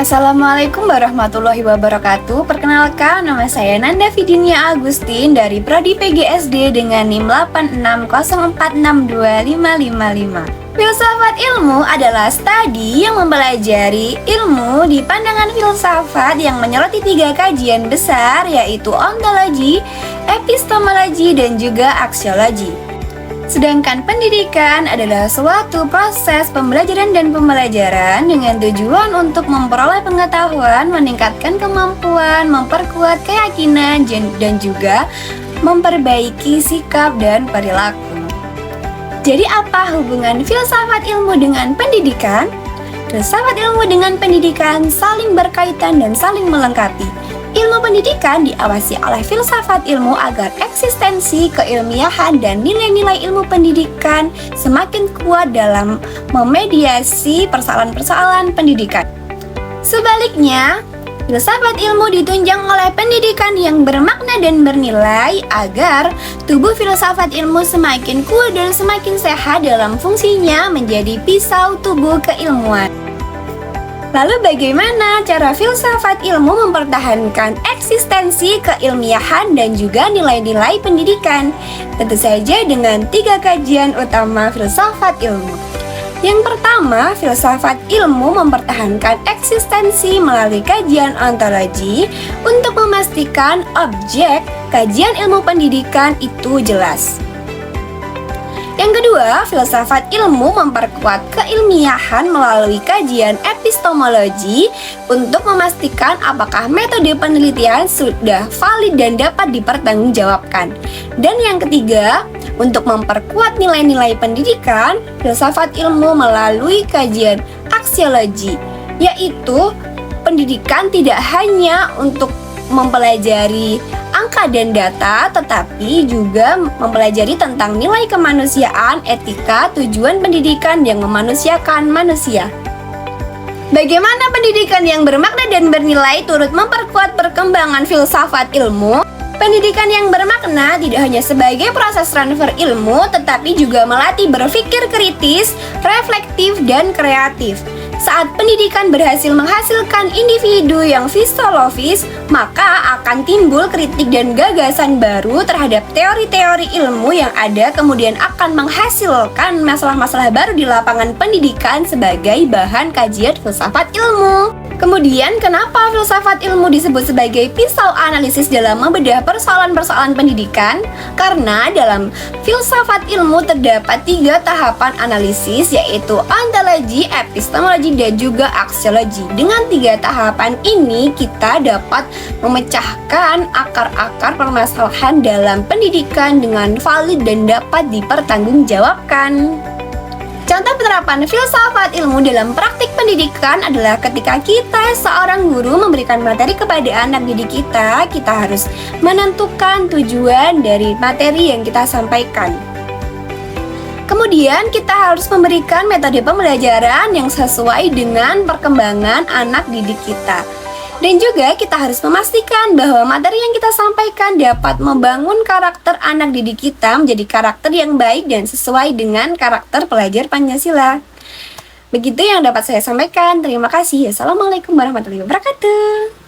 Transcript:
Assalamualaikum warahmatullahi wabarakatuh. Perkenalkan, nama saya Nanda Fidinia Agustin dari Prodi PGSD dengan NIM 8604625555. Filsafat ilmu adalah studi yang mempelajari ilmu di pandangan filsafat yang menyoroti 3 kajian besar, yaitu ontologi, epistemologi, dan juga aksiologi. Sedangkan pendidikan adalah suatu proses pembelajaran dan pembelajaran dengan tujuan untuk memperoleh pengetahuan, meningkatkan kemampuan, memperkuat keyakinan, dan juga memperbaiki sikap dan perilaku. Jadi apa hubungan filsafat ilmu dengan pendidikan? Filsafat ilmu dengan pendidikan saling berkaitan dan saling melengkapi. Ilmu pendidikan diawasi oleh filsafat ilmu agar eksistensi, keilmiahan, dan nilai-nilai ilmu pendidikan semakin kuat dalam memediasi persoalan-persoalan pendidikan. Sebaliknya, filsafat ilmu ditunjang oleh pendidikan yang bermakna dan bernilai agar tubuh filsafat ilmu semakin kuat dan semakin sehat dalam fungsinya menjadi pisau tubuh keilmuan. Lalu bagaimana cara filsafat ilmu mempertahankan eksistensi, keilmiahan, dan juga nilai-nilai pendidikan? Tentu saja dengan 3 kajian utama filsafat ilmu. Yang pertama, filsafat ilmu mempertahankan eksistensi melalui kajian ontologi untuk memastikan objek kajian ilmu pendidikan itu jelas. Yang kedua, filsafat ilmu memperkuat keilmiahan melalui kajian epistemologi untuk memastikan apakah metode penelitian sudah valid dan dapat dipertanggungjawabkan. Dan yang ketiga, untuk memperkuat nilai-nilai pendidikan, filsafat ilmu melalui kajian aksiologi, yaitu pendidikan tidak hanya untuk mempelajari angka dan data, tetapi juga mempelajari tentang nilai kemanusiaan, etika, tujuan pendidikan yang memanusiakan manusia. Bagaimana pendidikan yang bermakna dan bernilai turut memperkuat perkembangan filsafat ilmu? Pendidikan yang bermakna tidak hanya sebagai proses transfer ilmu, tetapi juga melatih berpikir kritis, reflektif, dan kreatif. Saat pendidikan berhasil menghasilkan individu yang filosofis, maka akan timbul kritik dan gagasan baru terhadap teori-teori ilmu yang ada, kemudian akan menghasilkan masalah-masalah baru di lapangan pendidikan sebagai bahan kajian filsafat ilmu. Kemudian, kenapa filsafat ilmu disebut sebagai pisau analisis dalam membedah persoalan-persoalan pendidikan? Karena dalam filsafat ilmu terdapat 3 tahapan analisis, yaitu ontologi, epistemologi, dan juga aksiologi. Dengan 3 tahapan ini, kita dapat memecahkan akar-akar permasalahan dalam pendidikan dengan valid dan dapat dipertanggungjawabkan. Contoh penerapan filsafat ilmu dalam praktik pendidikan adalah ketika kita seorang guru memberikan materi kepada anak didik kita harus menentukan tujuan dari materi yang kita sampaikan. Kemudian kita harus memberikan metode pembelajaran yang sesuai dengan perkembangan anak didik kita. Dan juga kita harus memastikan bahwa materi yang kita sampaikan dapat membangun karakter anak didik kita menjadi karakter yang baik dan sesuai dengan karakter pelajar Pancasila. Begitu yang dapat saya sampaikan. Terima kasih. Assalamualaikum warahmatullahi wabarakatuh.